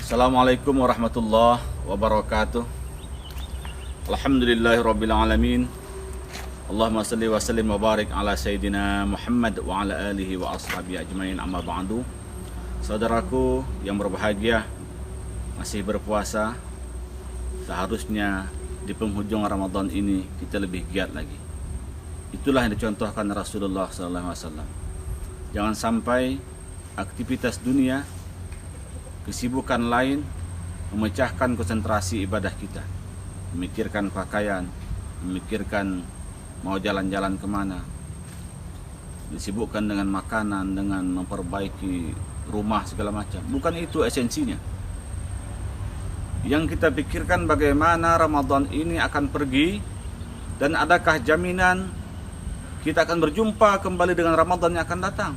Assalamualaikum warahmatullahi wabarakatuh. Alhamdulillahirabbil alamin. Allahumma salli wa sallim wa barik ala sayyidina Muhammad wa ala alihi wa ashabihi ajmain, amma ba'du. Saudaraku yang berbahagia, masih berpuasa. Seharusnya di penghujung Ramadan ini kita lebih giat lagi. Itulah yang dicontohkan Rasulullah SAW. Jangan sampai aktivitas dunia, kesibukan lain memecahkan konsentrasi ibadah kita. Memikirkan pakaian, memikirkan mau jalan-jalan kemana, disibukkan dengan makanan, dengan memperbaiki rumah segala macam. Bukan itu esensinya. Yang kita pikirkan bagaimana Ramadan ini akan pergi, dan adakah jaminan kita akan berjumpa kembali dengan Ramadan yang akan datang.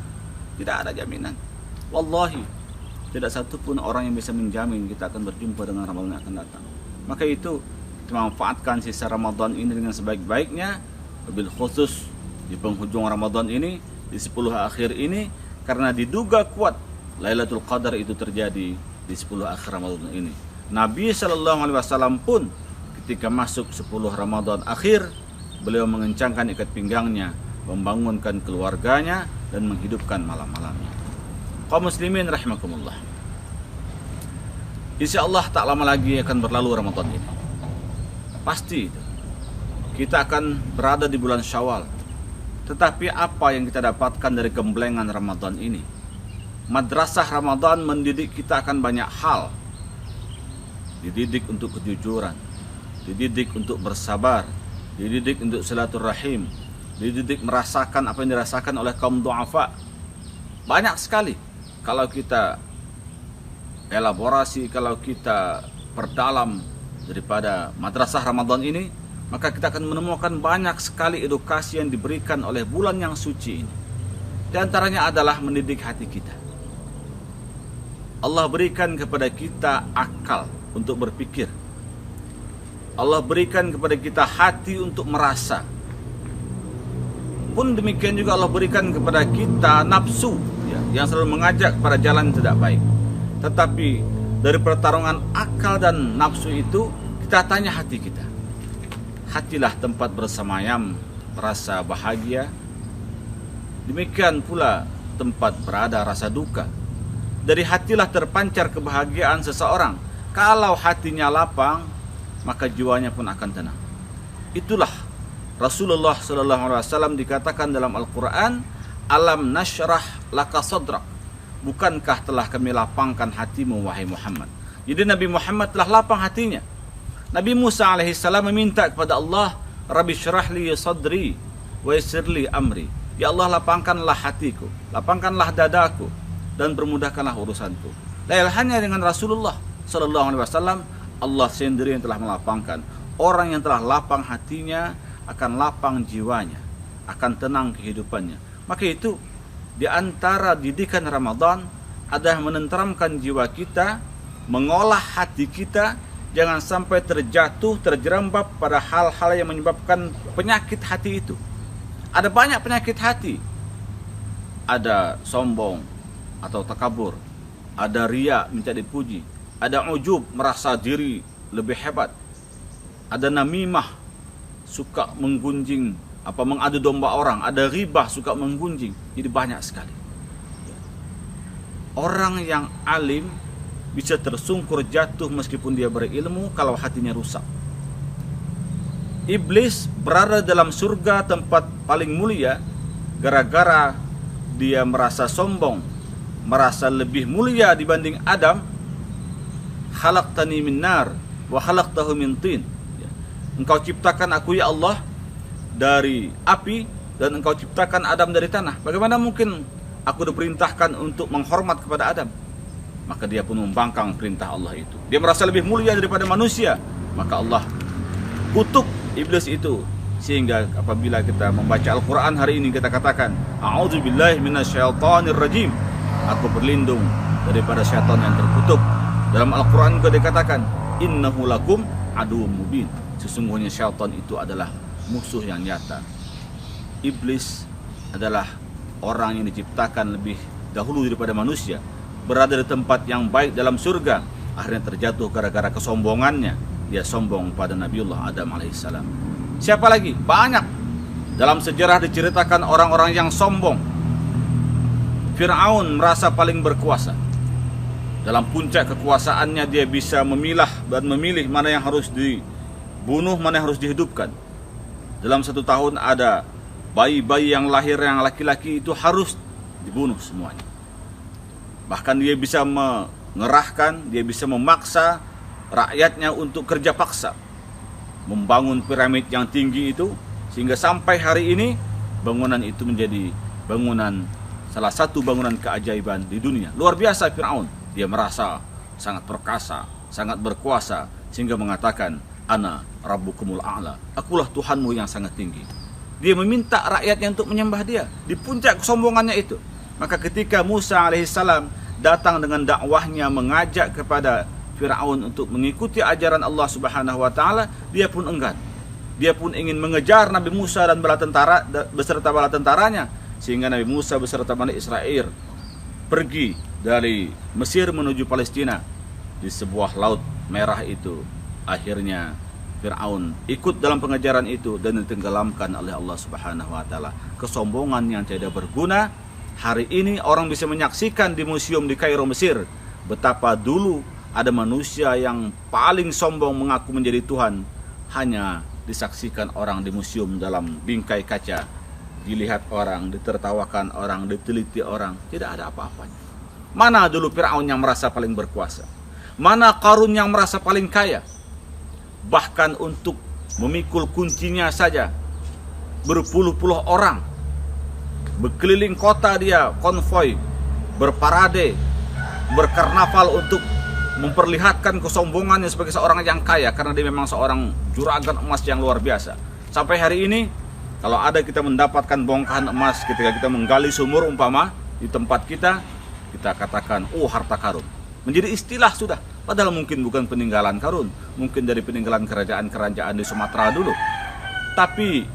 Tidak ada jaminan. Wallahi, tidak satu pun orang yang bisa menjamin kita akan berjumpa dengan Ramadan yang akan datang. Maka itu, kita manfaatkan sisa Ramadan ini dengan sebaik-baiknya, lebih khusus di penghujung Ramadan ini, di 10 akhir ini, karena diduga kuat Lailatul Qadar itu terjadi di 10 akhir Ramadan ini. Nabi SAW pun ketika masuk 10 Ramadan akhir, beliau mengencangkan ikat pinggangnya, membangunkan keluarganya, dan menghidupkan malam-malamnya. Kaum muslimin rahimakumullah, insya Allah tak lama lagi akan berlalu Ramadan ini. Pasti kita akan berada di bulan Syawal. Tetapi apa yang kita dapatkan dari gemblengan Ramadan ini? Madrasah Ramadan mendidik kita akan banyak hal. Dididik untuk kejujuran, dididik untuk bersabar, dididik untuk silaturahim, dididik merasakan apa yang dirasakan oleh kaum du'afa. Banyak sekali. Kalau kita elaborasi, kalau kita perdalam daripada madrasah Ramadan ini, maka kita akan menemukan banyak sekali edukasi yang diberikan oleh bulan yang suci ini. Di antaranya adalah mendidik hati kita. Allah berikan kepada kita akal untuk berpikir. Allah berikan kepada kita hati untuk merasa. Pun demikian juga Allah berikan kepada kita nafsu, yang selalu mengajak pada jalan yang tidak baik. Tetapi dari pertarungan akal dan nafsu itu, kita tanya hati kita. Hatilah tempat bersemayam rasa bahagia. Demikian pula tempat berada rasa duka. Dari hatilah terpancar kebahagiaan seseorang. Kalau hatinya lapang, maka jiwanya pun akan tenang. Itulah Rasulullah SAW dikatakan dalam Al-Quran, alam nashrah laka sadrak. Bukankah telah kami lapangkan hatimu wahai Muhammad? Jadi Nabi Muhammad telah lapang hatinya. Nabi Musa alaihissalam meminta kepada Allah, Rabbi syrah li sadri wa yassir li amri. Ya Allah, lapangkanlah hatiku, lapangkanlah dadaku, dan permudahkanlah urusanku. Dan hanya dengan Rasulullah SAW, Allah sendiri yang telah melapangkan. Orang yang telah lapang hatinya akan lapang jiwanya, akan tenang kehidupannya. Maka itu, di antara didikan Ramadan adalah menenteramkan jiwa kita, mengolah hati kita, jangan sampai terjatuh, terjerembab pada hal-hal yang menyebabkan penyakit hati itu. Ada banyak penyakit hati. Ada sombong atau takabur, ada riya, minta dipuji, ada ujub, merasa diri lebih hebat, ada namimah, suka menggunjing, mengadu domba orang, ada ribah, suka menggunjing. Jadi banyak sekali. Orang yang alim bisa tersungkur jatuh meskipun dia berilmu kalau hatinya rusak. Iblis berada dalam surga, tempat paling mulia, gara-gara dia merasa sombong, merasa lebih mulia dibanding Adam. Khalaqtani min nar wa khalaqtahu min tin. Engkau ciptakan aku ya Allah dari api, dan engkau ciptakan Adam dari tanah. Bagaimana mungkin aku diperintahkan untuk menghormat kepada Adam? Maka dia pun membangkang perintah Allah itu. Dia merasa lebih mulia daripada manusia. Maka Allah kutuk iblis itu. Sehingga apabila kita membaca Al-Quran hari ini, kita katakan, a'udzubillahi minasyaitonir rajim. Aku berlindung daripada syaitan yang terkutuk. Dalam Al-Quran juga dikatakan, innahu lakum aduwwum mubin. Sesungguhnya syaitan itu adalah musuh yang nyata. Iblis adalah orang yang diciptakan lebih dahulu daripada manusia, berada di tempat yang baik dalam surga. akhirnya terjatuh gara-gara kesombongannya. Dia sombong pada Nabiullah Adam alaihissalam. Siapa lagi? Banyak. Dalam sejarah diceritakan orang-orang yang sombong. Fir'aun merasa paling berkuasa. Dalam puncak kekuasaannya dia bisa memilah dan memilih mana yang harus dibunuh, mana yang harus dihidupkan. Dalam 1 tahun ada bayi-bayi yang lahir yang laki-laki itu harus dibunuh semuanya. Bahkan dia bisa mengerahkan, dia bisa memaksa rakyatnya untuk kerja paksa, membangun piramid yang tinggi itu, sehingga sampai hari ini bangunan itu menjadi salah satu bangunan keajaiban di dunia. Luar biasa Fir'aun. Dia merasa sangat perkasa, sangat berkuasa, sehingga mengatakan, Ana Rabbukumul A'la, akulah Tuhanmu yang sangat tinggi. Dia meminta rakyatnya untuk menyembah dia di puncak kesombongannya itu. Maka ketika Musa alaihissalam datang dengan dakwahnya mengajak kepada Fir'aun untuk mengikuti ajaran Allah Subhanahu wa taala, dia pun enggan. Dia pun ingin mengejar Nabi Musa dan beserta bala tentaranya, sehingga Nabi Musa beserta Bani Israel pergi dari Mesir menuju Palestina. Di sebuah laut merah itu, akhirnya Fir'aun ikut dalam pengejaran itu dan ditenggelamkan oleh Allah Subhanahu wa taala. Kesombongan yang tidak berguna. Hari ini orang bisa menyaksikan di museum di Kairo, Mesir, betapa dulu ada manusia yang paling sombong mengaku menjadi Tuhan, hanya disaksikan orang di museum dalam bingkai kaca, dilihat orang, ditertawakan orang, diteliti orang, tidak ada apa-apanya. Mana dulu Fir'aun yang merasa paling berkuasa? Mana Qarun yang merasa paling kaya? Bahkan untuk memikul kuncinya saja berpuluh-puluh orang, berkeliling kota dia konvoi, berparade, berkarnaval untuk memperlihatkan kesombongannya sebagai seorang yang kaya, karena dia memang seorang juragan emas yang luar biasa. Sampai hari ini kalau ada kita mendapatkan bongkahan emas ketika kita menggali sumur umpama di tempat kita katakan, oh harta karun. Menjadi istilah sudah, padahal mungkin bukan peninggalan karun, mungkin dari peninggalan kerajaan-kerajaan di Sumatera dulu. Tapi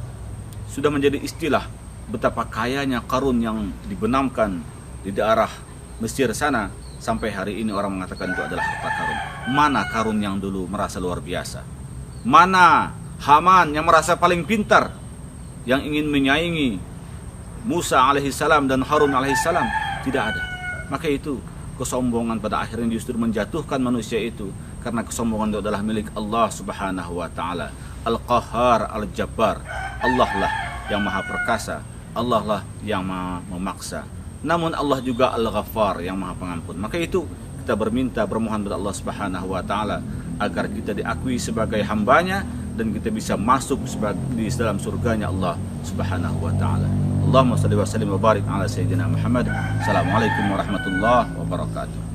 sudah menjadi istilah betapa kayanya karun yang dibenamkan di daerah Mesir sana. Sampai hari ini orang mengatakan itu adalah harta karun. Mana Karun yang dulu merasa luar biasa? Mana Haman yang merasa paling pintar, yang ingin menyaingi Musa alaihissalam dan Harun alaihissalam? Tidak ada. Maka itu kesombongan pada akhirnya justru menjatuhkan manusia itu, karena kesombongan itu adalah milik Allah Subhanahu wa taala. Al-Qahhar, Al-Jabbar. Allah lah yang maha perkasa, Allah lah yang maha memaksa. Namun Allah juga Al-Ghaffar yang maha pengampun. Maka itu kita bermohon kepada Allah Subhanahu wa taala agar kita diakui sebagai hambanya dan kita bisa masuk di dalam surganya Allah Subhanahu wa taala. Allahumma shalli wa sallim wa barik ala sayyidina Muhammad. Assalamualaikum warahmatullahi wabarakatuh.